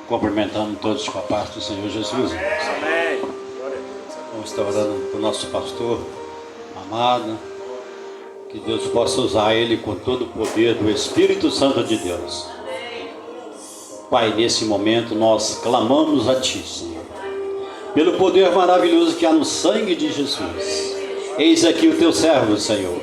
Cumprimentando todos com a paz do Senhor Jesus. Amém. Vamos estar orando para o nosso pastor amado, que Deus possa usar ele com todo o poder do Espírito Santo de Deus. Pai, nesse momento nós clamamos a Ti, Senhor, pelo poder maravilhoso que há no sangue de Jesus. Eis aqui o Teu servo, Senhor.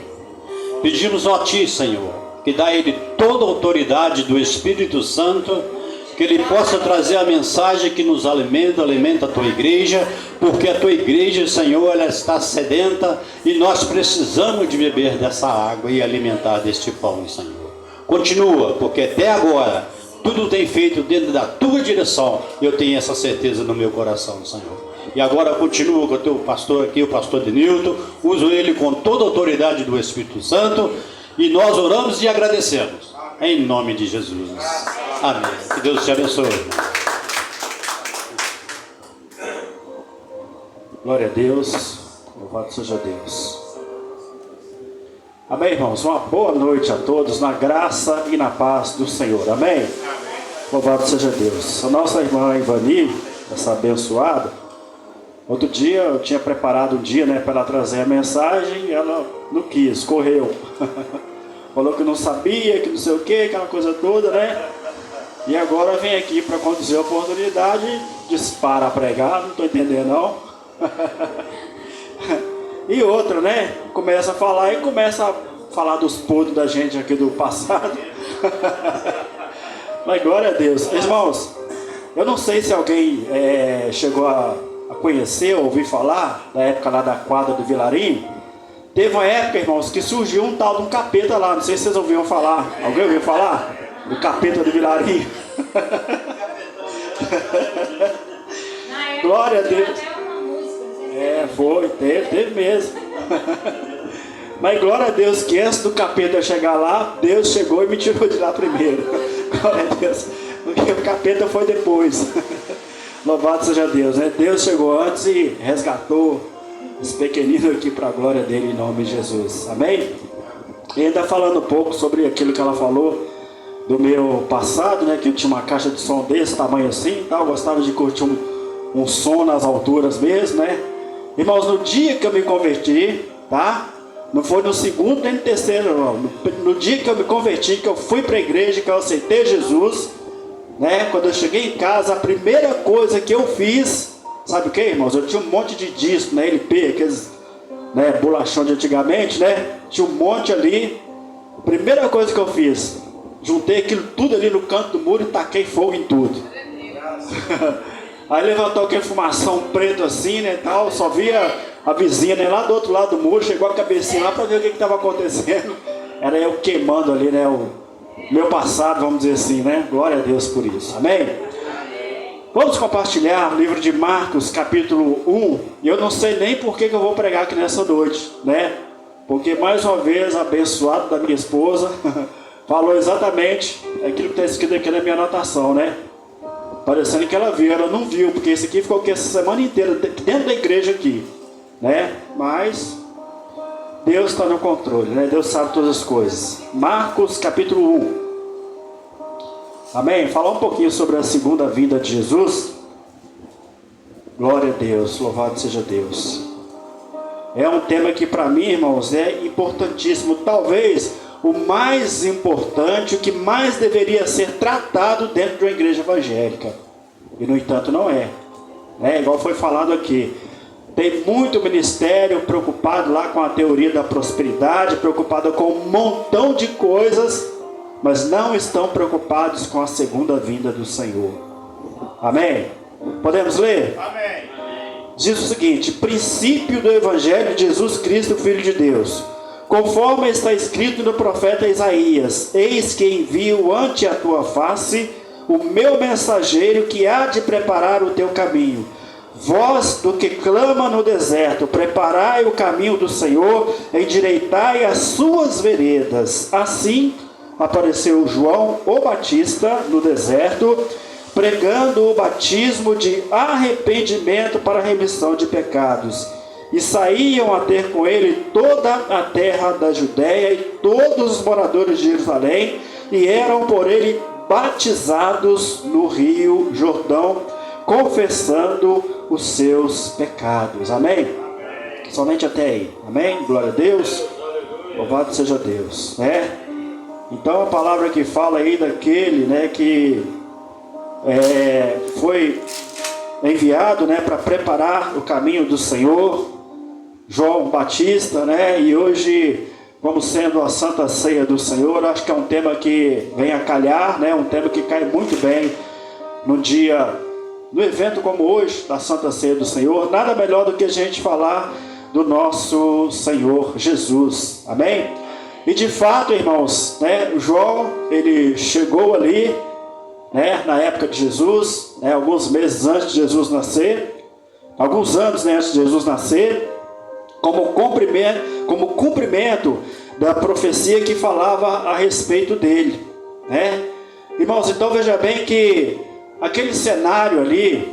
Pedimos a Ti, Senhor, que dá a ele toda a autoridade do Espírito Santo, que ele possa trazer a mensagem que nos alimenta a Tua igreja, porque a Tua igreja, Senhor, ela está sedenta e nós precisamos de beber dessa água e alimentar deste pão, Senhor. Continua, porque até agora tudo tem feito dentro da Tua direção, eu tenho essa certeza no meu coração, Senhor. E agora continua com o Teu pastor aqui, o pastor Denilton, uso ele com toda a autoridade do Espírito Santo, e nós oramos e agradecemos, em nome de Jesus. Amém. Que Deus te abençoe. Glória a Deus. Louvado seja Deus. Amém, irmãos? Uma boa noite a todos, na graça e na paz do Senhor. Amém? Louvado seja Deus. A nossa irmã Ivani, essa abençoada, outro dia eu tinha preparado um dia, para ela trazer a mensagem e ela não quis, correu. Falou que não sabia, que não sei o que, aquela coisa toda, E agora vem aqui para conduzir a oportunidade, dispara a pregar, não estou entendendo não. E outra, começa a falar e começa a falar dos podres da gente aqui do passado. Mas glória a Deus. Irmãos, eu não sei se alguém chegou a conhecer, ou ouvir falar, da época lá da quadra do Vilarinho. Teve uma época, irmãos, que surgiu um tal de um capeta lá, não sei se vocês ouviram falar. Alguém ouviu falar? Do capeta do Vilarinho. Glória a Deus. Teve mesmo. Mas glória a Deus que antes do capeta chegar lá, Deus chegou e me tirou de lá primeiro. Glória a Deus, porque o capeta foi depois. Louvado seja Deus, Deus chegou antes e resgatou esse pequenino aqui para a glória dele, em nome de Jesus. Amém? E ainda falando um pouco sobre aquilo que ela falou do meu passado, que eu tinha uma caixa de som desse tamanho assim, eu gostava de curtir um som nas alturas mesmo, Irmãos, no dia que eu me converti, não foi no segundo nem no terceiro, não. No dia que eu me converti, que eu fui para a igreja, que eu aceitei Jesus, quando eu cheguei em casa, a primeira coisa que eu fiz, sabe o que, irmãos? Eu tinha um monte de disco na LP, aqueles bolachão de antigamente, tinha um monte ali. A primeira coisa que eu fiz, juntei aquilo tudo ali no canto do muro e taquei fogo em tudo. Aí levantou aquele fumação preto assim, tal, só via a vizinha, lá do outro lado do muro, chegou a cabecinha lá para ver o que estava acontecendo. Era eu queimando ali, o meu passado, vamos dizer assim, Glória a Deus por isso. Amém? Vamos compartilhar o livro de Marcos, capítulo 1. E eu não sei nem por que eu vou pregar aqui nessa noite, Porque mais uma vez, abençoado da minha esposa, falou exatamente aquilo que está escrito aqui na minha anotação, Parecendo que ela viu, ela não viu, porque esse aqui ficou aqui essa semana inteira dentro da igreja aqui, Mas Deus está no controle, Deus sabe todas as coisas. Marcos capítulo 1. Amém? Falar um pouquinho sobre a segunda vinda de Jesus. Glória a Deus, louvado seja Deus. É um tema que para mim, irmãos, é importantíssimo. Talvez o mais importante, o que mais deveria ser tratado dentro de uma igreja evangélica. E no entanto não é. Igual foi falado aqui. Tem muito ministério preocupado lá com a teoria da prosperidade, preocupado com um montão de coisas, mas não estão preocupados com a segunda vinda do Senhor. Amém? Podemos ler? Amém. Diz o seguinte: princípio do Evangelho de Jesus Cristo, Filho de Deus. Conforme está escrito no profeta Isaías: eis que envio ante a tua face o meu mensageiro, que há de preparar o teu caminho. Voz do que clama no deserto: preparai o caminho do Senhor, endireitai as suas veredas. Assim apareceu João o Batista no deserto, pregando o batismo de arrependimento para a remissão de pecados. E saíam a ter com ele toda a terra da Judéia e todos os moradores de Jerusalém, e eram por ele batizados no Rio Jordão, confessando os seus pecados. Amém? Somente até aí. Amém? Glória a Deus. Louvado seja Deus. Então a palavra que fala aí daquele, que foi enviado, para preparar o caminho do Senhor, João Batista, e hoje, como sendo a Santa Ceia do Senhor, acho que é um tema que vem a calhar, um tema que cai muito bem no evento como hoje, da Santa Ceia do Senhor. Nada melhor do que a gente falar do nosso Senhor Jesus. Amém? E de fato, irmãos, João, ele chegou ali, na época de Jesus, alguns meses antes de Jesus nascer, alguns anos antes de Jesus nascer, como cumprimento da profecia que falava a respeito dele, Irmãos, então veja bem que aquele cenário ali,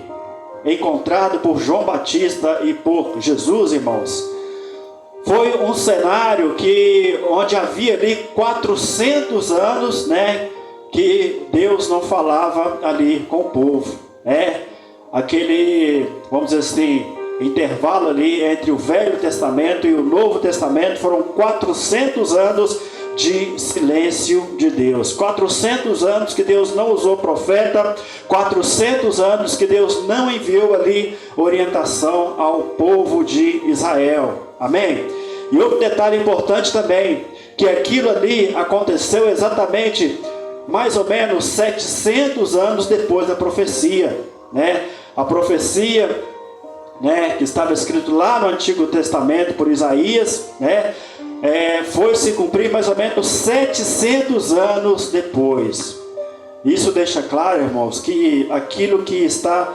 encontrado por João Batista e por Jesus, irmãos, foi um cenário onde havia ali 400 anos, que Deus não falava ali com o povo, aquele, vamos dizer assim, intervalo ali entre o Velho Testamento e o Novo Testamento foram 400 anos de silêncio de Deus, 400 anos que Deus não usou profeta, 400 anos que Deus não enviou ali orientação ao povo de Israel. Amém? E outro detalhe importante também, que aquilo ali aconteceu exatamente mais ou menos 700 anos depois da profecia, a profecia, que estava escrito lá no Antigo Testamento por Isaías, foi se cumprir mais ou menos 700 anos depois. Isso deixa claro, irmãos, que aquilo que está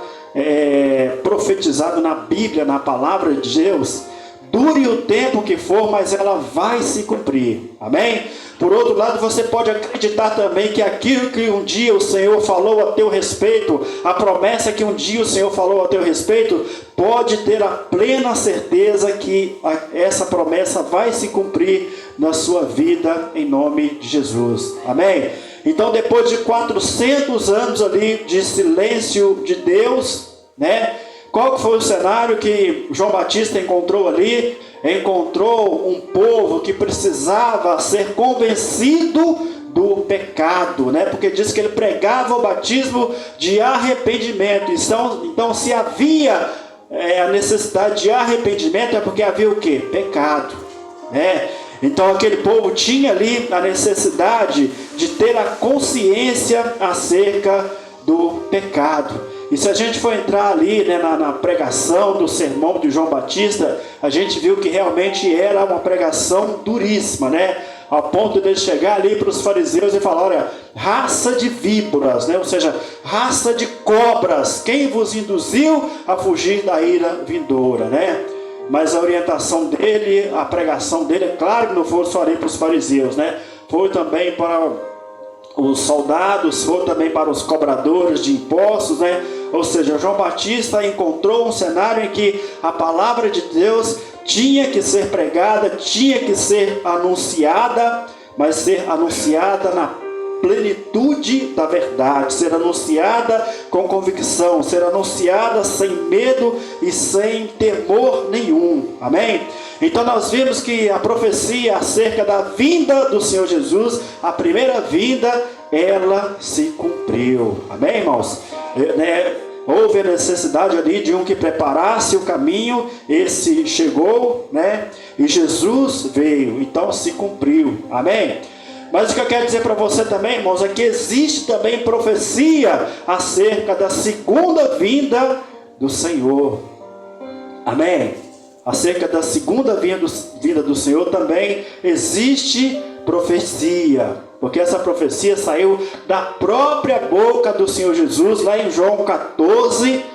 profetizado na Bíblia, na palavra de Deus, dure o tempo que for, mas ela vai se cumprir. Amém? Por outro lado, você pode acreditar também que aquilo que um dia o Senhor falou a teu respeito, a promessa que um dia o Senhor falou a teu respeito, pode ter a plena certeza que essa promessa vai se cumprir na sua vida, em nome de Jesus. Amém? Então, depois de 400 anos ali de silêncio de Deus, qual foi o cenário que João Batista encontrou ali? Encontrou um povo que precisava ser convencido do pecado, porque diz que ele pregava o batismo de arrependimento. Então se havia a necessidade de arrependimento, é porque havia o quê? Pecado, Então aquele povo tinha ali a necessidade de ter a consciência acerca do pecado. E se a gente for entrar ali na pregação do sermão de João Batista, a gente viu que realmente era uma pregação duríssima, ao ponto de ele chegar ali para os fariseus e falar: olha, raça de víboras, ou seja, raça de cobras, quem vos induziu a fugir da ira vindoura, Mas a orientação dele, a pregação dele, é claro que não foi só ali para os fariseus, foi também para os soldados, foi também para os cobradores de impostos, Ou seja, João Batista encontrou um cenário em que a palavra de Deus tinha que ser pregada, tinha que ser anunciada, mas ser anunciada na plenitude da verdade, ser anunciada com convicção, ser anunciada sem medo e sem temor nenhum. Amém? Então nós vimos que a profecia acerca da vinda do Senhor Jesus, a primeira vinda, ela se cumpriu. Amém, irmãos? Houve a necessidade ali de um que preparasse o caminho, esse chegou, e Jesus veio, então se cumpriu. Amém? Mas o que eu quero dizer para você também, irmãos, é que existe também profecia acerca da segunda vinda do Senhor. Amém? Acerca da segunda vinda do Senhor também existe profecia, porque essa profecia saiu da própria boca do Senhor Jesus, lá em João 14,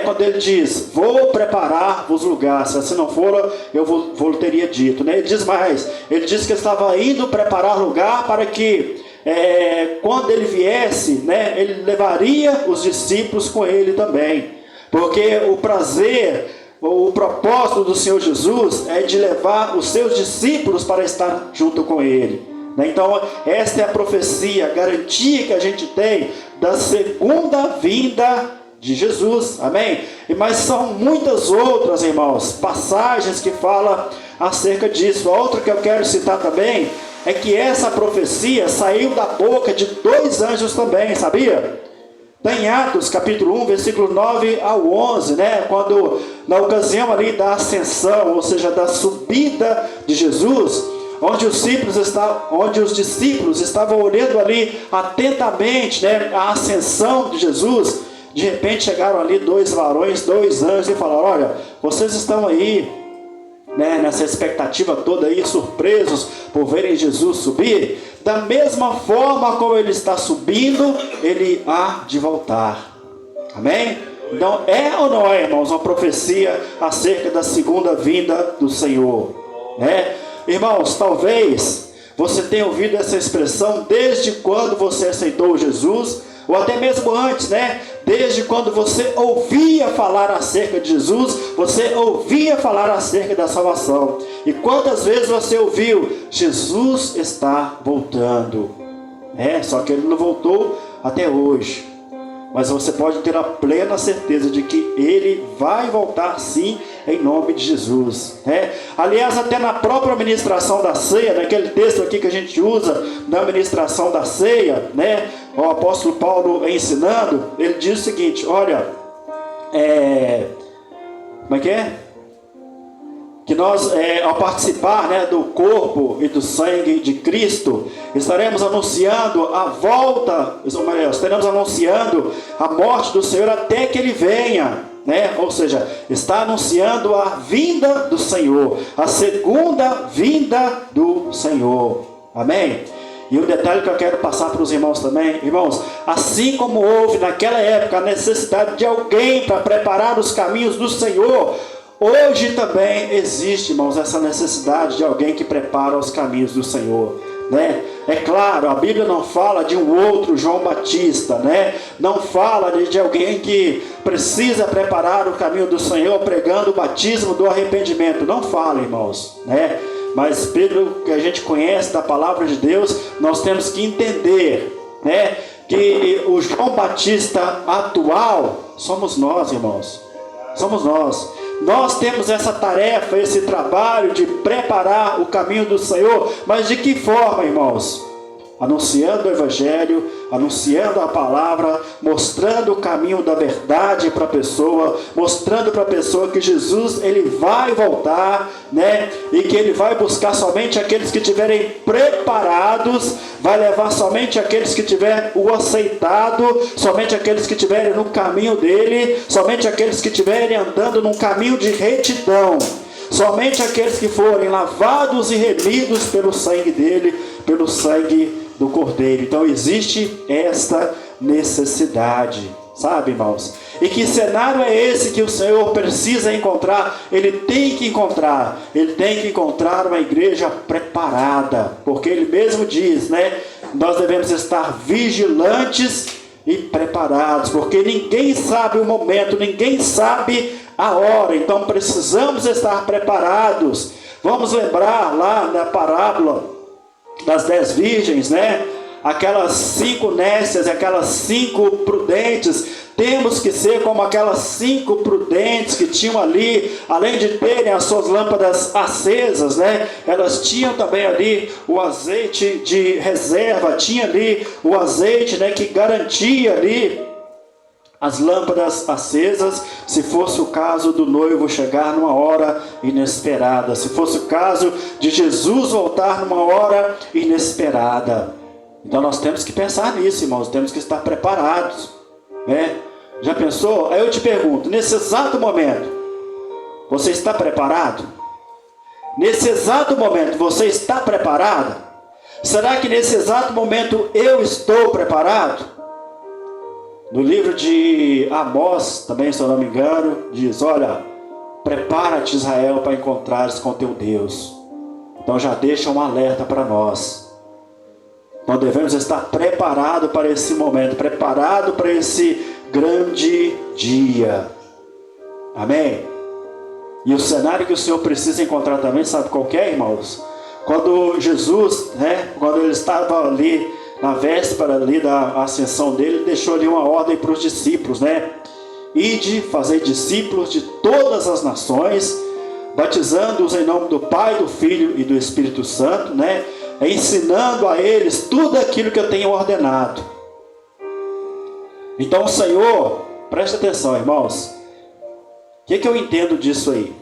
quando ele diz: vou preparar-vos lugar, se assim não for, eu vos teria dito. Ele diz mais, ele diz que estava indo preparar lugar para que quando ele viesse, ele levaria os discípulos com ele também, porque o propósito do Senhor Jesus é de levar os seus discípulos para estar junto com ele. né? Então, esta é a profecia, a garantia que a gente tem da segunda vinda de Jesus, amém? Mas são muitas outras, irmãos, passagens que falam acerca disso. A outra que eu quero citar também é que essa profecia saiu da boca de 2 anjos também, sabia? Está em Atos capítulo 1, versículo 9 ao 11, né? Quando, na ocasião ali da ascensão, ou seja, da subida de Jesus, onde os discípulos estavam olhando ali atentamente, né, a ascensão de Jesus, de repente chegaram ali 2 varões, 2 anjos, e falaram: olha, vocês estão aí, né, nessa expectativa toda aí, surpresos por verem Jesus subir. Da mesma forma como ele está subindo, ele há de voltar. Amém? Então, é ou não é, irmãos, uma profecia acerca da segunda vinda do Senhor, né? Irmãos, talvez você tenha ouvido essa expressão desde quando você aceitou Jesus, ou até mesmo antes, né? Desde quando você ouvia falar acerca de Jesus, você ouvia falar acerca da salvação. E quantas vezes você ouviu: Jesus está voltando? Só que ele não voltou até hoje. Mas você pode ter a plena certeza de que ele vai voltar sim, em nome de Jesus, né? Aliás, até na própria ministração da ceia, naquele texto aqui que a gente usa na ministração da ceia, né? O apóstolo Paulo ensinando, ele diz o seguinte: olha, como é que é? Que nós, ao participar, né, do corpo e do sangue de Cristo, estaremos anunciando a volta, estaremos anunciando a morte do Senhor até que ele venha, né? Ou seja, está anunciando a vinda do Senhor, a segunda vinda do Senhor, amém? E um detalhe que eu quero passar para os irmãos também: irmãos, assim como houve naquela época a necessidade de alguém para preparar os caminhos do Senhor, hoje também existe, irmãos, essa necessidade de alguém que prepara os caminhos do Senhor, né? É claro, a Bíblia não fala de um outro João Batista, né? Não fala de alguém que precisa preparar o caminho do Senhor pregando o batismo do arrependimento. Não fala, irmãos, né? Mas pelo que a gente conhece da palavra de Deus, nós temos que entender, né, que o João Batista atual somos nós, irmãos. Somos nós. Nós temos essa tarefa, esse trabalho de preparar o caminho do Senhor. Mas de que forma, irmãos? Anunciando o Evangelho, anunciando a palavra, mostrando o caminho da verdade para a pessoa, mostrando para a pessoa que Jesus, ele vai voltar, né? E que ele vai buscar somente aqueles que estiverem preparados, vai levar somente aqueles que tiverem o aceitado, somente aqueles que estiverem no caminho dele, somente aqueles que estiverem andando num caminho de retidão, somente aqueles que forem lavados e remidos pelo sangue dele, pelo sangue do Cordeiro. Então existe esta necessidade, sabe, irmãos? E que cenário é esse que o Senhor precisa encontrar? Ele tem que encontrar uma igreja preparada, porque ele mesmo diz, né? Nós devemos estar vigilantes e preparados, porque ninguém sabe o momento, ninguém sabe a hora. Então precisamos estar preparados. Vamos lembrar lá na parábola das 10 virgens, né? Aquelas 5 nécias, aquelas 5 prudentes. Temos que ser como aquelas 5 prudentes que tinham ali, além de terem as suas lâmpadas acesas, né? Elas tinham também ali o azeite de reserva, tinha ali o azeite, né, que garantia ali as lâmpadas acesas, se fosse o caso do noivo chegar numa hora inesperada, se fosse o caso de Jesus voltar numa hora inesperada. Então nós temos que pensar nisso, irmãos, temos que estar preparados, né? Já pensou? Aí eu te pergunto, nesse exato momento, você está preparado? Nesse exato momento, você está preparado? Será que nesse exato momento eu estou preparado? No livro de Amós, também, se eu não me engano, diz: olha, prepara-te, Israel, para encontrares com teu Deus. Então já deixa um alerta para nós. Nós devemos estar preparados para esse momento, preparados para esse grande dia. Amém? E o cenário que o Senhor precisa encontrar também, sabe qual que é, irmãos? quando Jesus, quando ele estava ali na véspera ali da ascensão dele, ele deixou ali uma ordem para os discípulos, Ide, fazer discípulos de todas as nações, batizando-os em nome do Pai, do Filho e do Espírito Santo, ensinando a eles tudo aquilo que eu tenho ordenado. Então o Senhor, presta atenção, irmãos, o que eu entendo disso aí?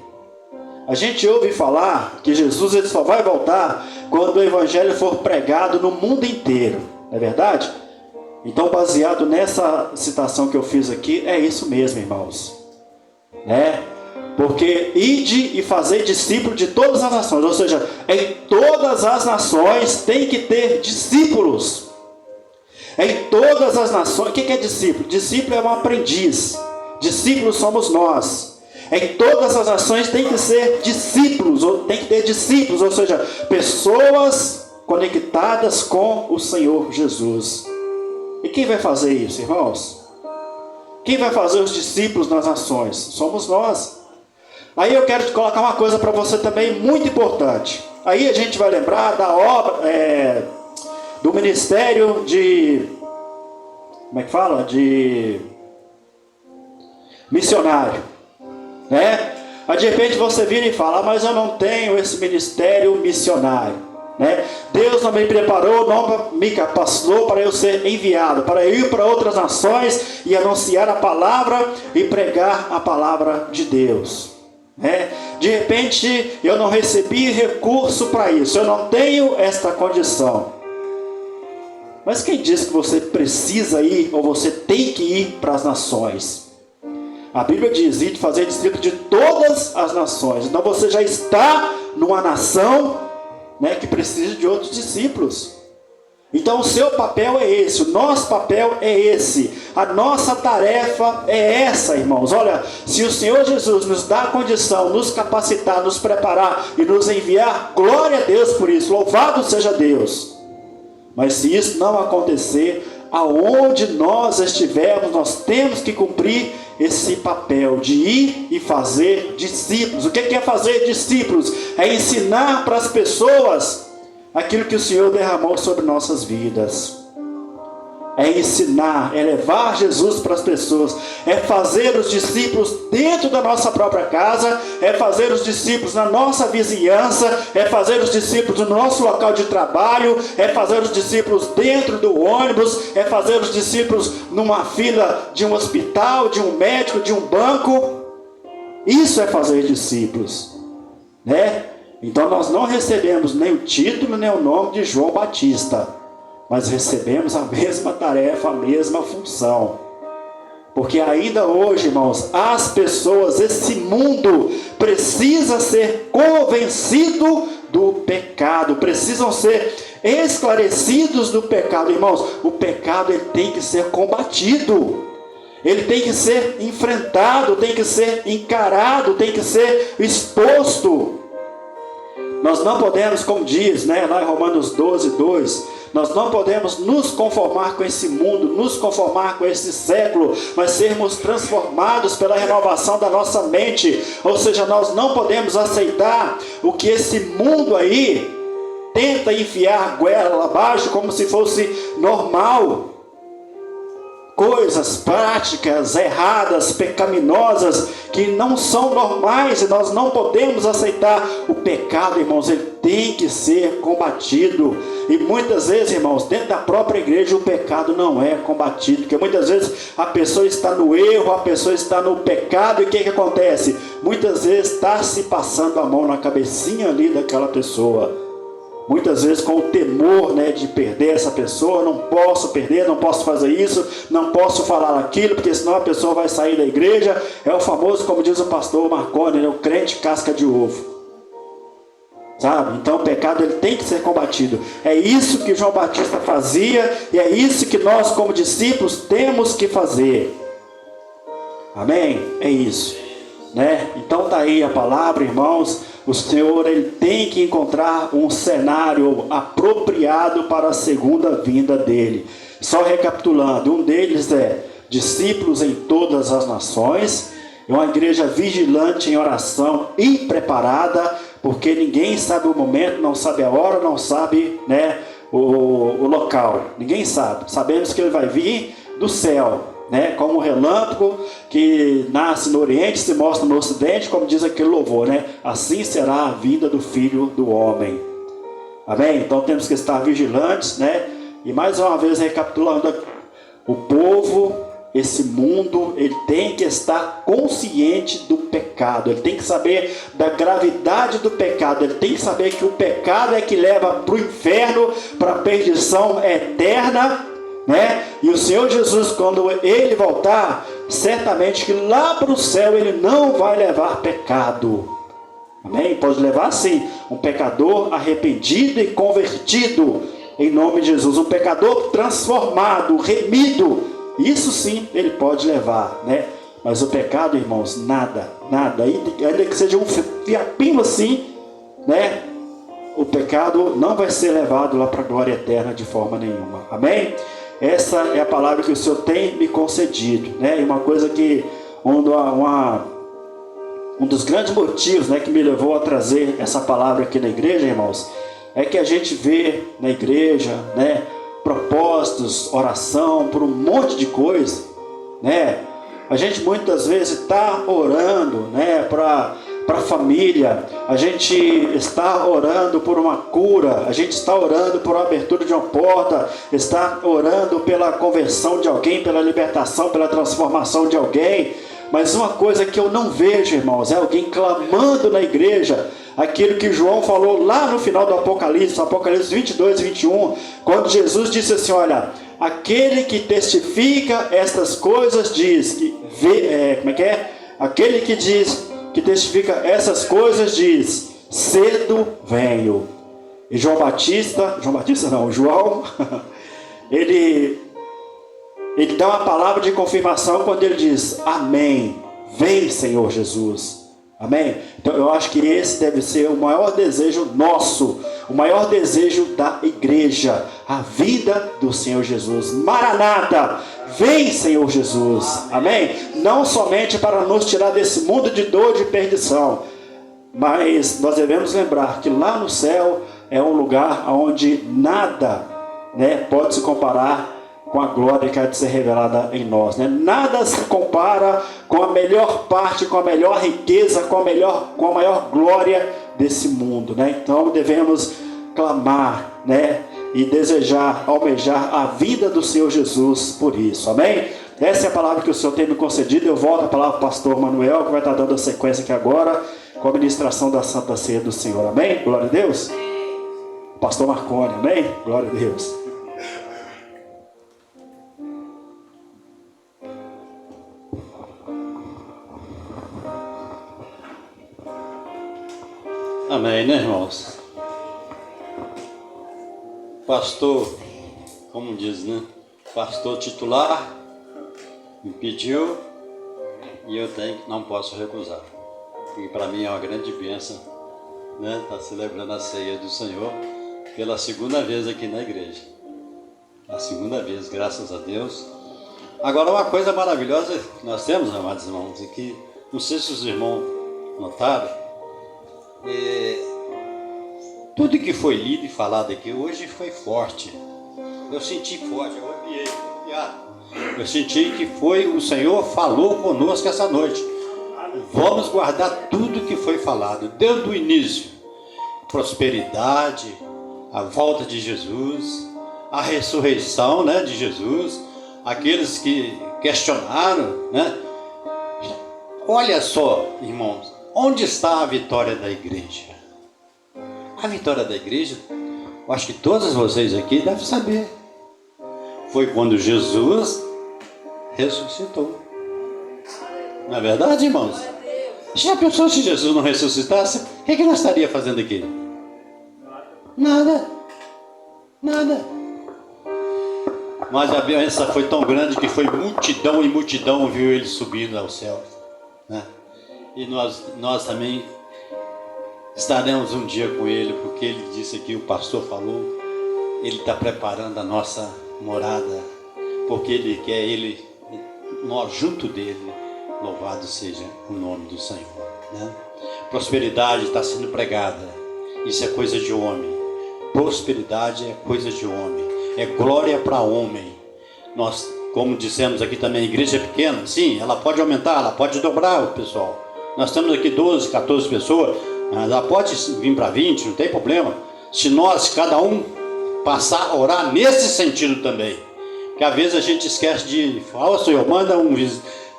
A gente ouve falar que Jesus ele só vai voltar quando o Evangelho for pregado no mundo inteiro, não é verdade? Então, baseado nessa citação que eu fiz aqui, é isso mesmo, irmãos. Porque ide e fazer discípulo de todas as nações, ou seja, em todas as nações tem que ter discípulos. Em todas as nações, o que é discípulo? Discípulo é um aprendiz, discípulos somos nós. Em todas as nações tem que ser discípulos, ou tem que ter discípulos, ou seja, pessoas conectadas com o Senhor Jesus. E quem vai fazer isso, irmãos? Quem vai fazer os discípulos nas nações? Somos nós. Aí eu quero te colocar uma coisa para você também muito importante. Aí a gente vai lembrar da obra, do ministério de... Como é que fala? De missionário. Aí de repente você vira e fala, mas eu não tenho esse ministério missionário. Deus não me preparou, não me capacitou para eu ser enviado, para eu ir para outras nações e anunciar a palavra e pregar a palavra de Deus. De repente eu não recebi recurso para isso, eu não tenho esta condição. Mas quem diz que você precisa ir ou você tem que ir para as nações? A Bíblia diz, ir fazer discípulo de todas as nações. Então você já está numa nação que precisa de outros discípulos. Então o seu papel é esse, o nosso papel é esse, a nossa tarefa é essa, irmãos. Olha, se o Senhor Jesus nos dá a condição, nos capacitar, nos preparar e nos enviar, glória a Deus por isso, louvado seja Deus. Mas se isso não acontecer, aonde nós estivermos, nós temos que cumprir esse papel de ir e fazer discípulos. O que é fazer discípulos? É ensinar para as pessoas aquilo que o Senhor derramou sobre nossas vidas. É ensinar, é levar Jesus para as pessoas, é fazer os discípulos dentro da nossa própria casa, é fazer os discípulos na nossa vizinhança, é fazer os discípulos no nosso local de trabalho, é fazer os discípulos dentro do ônibus, é fazer os discípulos numa fila de um hospital, de um médico, de um banco. Isso é fazer discípulos, Então nós não recebemos nem o título, nem o nome de João Batista, mas recebemos a mesma tarefa, a mesma função. Porque ainda hoje, irmãos, as pessoas, esse mundo precisa ser convencido do pecado, precisam ser esclarecidos do pecado. Irmãos, o pecado ele tem que ser combatido, ele tem que ser enfrentado, tem que ser encarado, tem que ser exposto. Nós não podemos, como diz lá em Romanos 12, 2, nós não podemos nos conformar com esse mundo, nos conformar com esse século, mas sermos transformados pela renovação da nossa mente. Ou seja, nós não podemos aceitar o que esse mundo aí tenta enfiar a goela lá abaixo como se fosse normal. Coisas, práticas erradas, pecaminosas, que não são normais, e nós não podemos aceitar. O pecado, irmãos, ele tem que ser combatido. E muitas vezes, irmãos, dentro da própria igreja o pecado não é combatido, porque muitas vezes a pessoa está no erro, a pessoa está no pecado, e o que acontece? Muitas vezes está se passando a mão na cabecinha ali daquela pessoa. Muitas vezes com o temor de perder essa pessoa, não posso perder, não posso fazer isso, não posso falar aquilo, porque senão a pessoa vai sair da igreja. É o famoso, como diz o pastor Marconi, o crente casca de ovo. Sabe? Então o pecado ele tem que ser combatido. É isso que João Batista fazia, e é isso que nós como discípulos temos que fazer. Amém? É isso. Então está aí a palavra, irmãos. O Senhor ele tem que encontrar um cenário apropriado para a segunda vinda dele. Só recapitulando, um deles é discípulos em todas as nações, é uma igreja vigilante em oração e preparada Porque ninguém sabe o momento, não sabe a hora, não sabe, né, o local. Ninguém sabe. Sabemos que ele vai vir do céu, né, como um relâmpago que nasce no Oriente e se mostra no Ocidente, como diz aquele louvor, né? Assim será a vinda do Filho do Homem. Amém? Então temos que estar vigilantes, né? E mais uma vez recapitulando, o povo, esse mundo, ele tem que estar consciente do pecado, ele tem que saber da gravidade do pecado, ele tem que saber que o pecado é que leva para o inferno, para a perdição eterna, né? E o Senhor Jesus, quando ele voltar, certamente que lá para o céu ele não vai levar pecado. Amém? Pode levar sim, um pecador arrependido e convertido, em nome de Jesus, um pecador transformado, remido, isso sim ele pode levar, né? Mas o pecado, irmãos, nada, ainda que seja um fiapinho assim, né? O pecado não vai ser levado lá para a glória eterna de forma nenhuma. Amém? Essa é a palavra que o Senhor tem me concedido, né? E uma coisa que um dos grandes motivos, né, que me levou a trazer essa palavra aqui na igreja, irmãos, é que a gente vê na igreja, né, propósitos, oração, por um monte de coisa, né? A gente muitas vezes está orando, né, para a família, a gente está orando por uma cura, a gente está orando por uma abertura de uma porta, está orando pela conversão de alguém, pela libertação, pela transformação de alguém. Mas uma coisa que eu não vejo, irmãos, é alguém clamando na igreja aquilo que João falou lá no final do Apocalipse 22 e 21, quando Jesus disse assim: olha, aquele que testifica estas coisas diz que aquele que diz que testifica essas coisas diz: cedo venho. E João, ele dá uma palavra de confirmação quando ele diz: amém, vem Senhor Jesus. Amém? Então eu acho que esse deve ser o maior desejo nosso, o maior desejo da igreja, a vida do Senhor Jesus. Maranata, vem Senhor Jesus. Amém? Não somente para nos tirar desse mundo de dor e de perdição, mas nós devemos lembrar que lá no céu é um lugar onde nada, né, pode se comparar com a glória que há de ser revelada em nós, né? Nada se compara com a melhor parte, com a melhor riqueza, com a maior glória desse mundo, né? Então devemos clamar, né, e desejar, almejar a vida do Senhor Jesus por isso, amém? Essa é a palavra que o Senhor tem me concedido. Eu volto a palavra para o pastor Manuel, que vai estar dando a sequência aqui agora, com a ministração da Santa Ceia do Senhor, amém? Glória a Deus. Pastor Marconi, amém? Glória a Deus. Amém, né, irmãos? Pastor, como diz, né? Pastor titular me pediu e eu não posso recusar. E para mim é uma grande bênção, né? Estar celebrando a ceia do Senhor pela segunda vez aqui na igreja. A segunda vez, graças a Deus. Agora, uma coisa maravilhosa que nós temos, amados irmãos, é que, não sei se os irmãos notaram, tudo que foi lido e falado aqui hoje foi forte. Eu senti forte, eu arrepiei. Eu senti que o Senhor falou conosco essa noite. Vamos guardar tudo que foi falado desde o início: prosperidade, a volta de Jesus, a ressurreição, né, de Jesus. Aqueles que questionaram, né? Olha só, irmãos, onde está a vitória da igreja? A vitória da igreja, eu acho que todos vocês aqui devem saber, foi quando Jesus ressuscitou. Não é verdade, irmãos? Já pensou se Jesus não ressuscitasse? O que nós estaríamos fazendo aqui? Nada. Mas a bênção foi tão grande que foi multidão e multidão viu ele subindo ao céu, né? E nós também estaremos um dia com ele, porque ele disse aqui, o pastor falou, ele está preparando a nossa morada, porque ele quer nós junto dele. Louvado seja o nome do Senhor, né? prosperidade está sendo pregada. Isso é coisa de homem. Prosperidade é coisa de homem. É glória para homem. Nós, como dissemos aqui também, a igreja é pequena. Sim, ela pode aumentar, ela pode dobrar o pessoal. Nós temos aqui 12, 14 pessoas. Mas ela pode vir para 20, não tem problema. Se nós, cada um, passar a orar nesse sentido também. Porque às vezes a gente esquece de falar, Senhor, manda um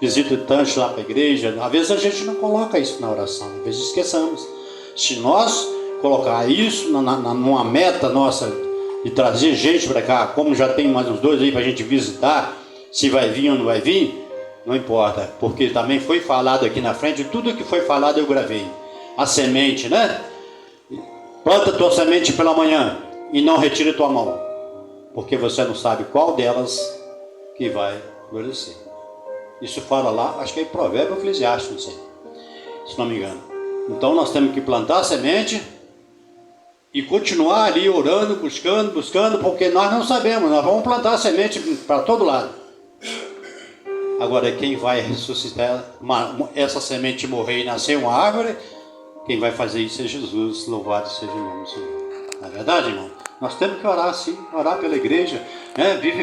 visitante lá para a igreja. Às vezes a gente não coloca isso na oração, às vezes esqueçamos. Se nós colocar isso numa meta nossa de trazer gente para cá, como já tem mais uns 2 aí para a gente visitar, se vai vir ou não vai vir, não importa, porque também foi falado aqui na frente, tudo que foi falado eu gravei. A semente, né? Planta tua semente pela manhã e não retire tua mão, porque você não sabe qual delas que vai florescer. Isso fala lá, acho que é em Provérbio ou Eclesiastes, não sei, se não me engano. Então nós temos que plantar a semente e continuar ali orando, buscando, porque nós não sabemos, nós vamos plantar a semente para todo lado. Agora quem vai ressuscitar essa semente, morrer e nascer uma árvore, quem vai fazer isso é Jesus. Louvado seja o nome do Senhor. Não é verdade, irmão? Nós temos que orar sim, orar pela igreja, né? Vive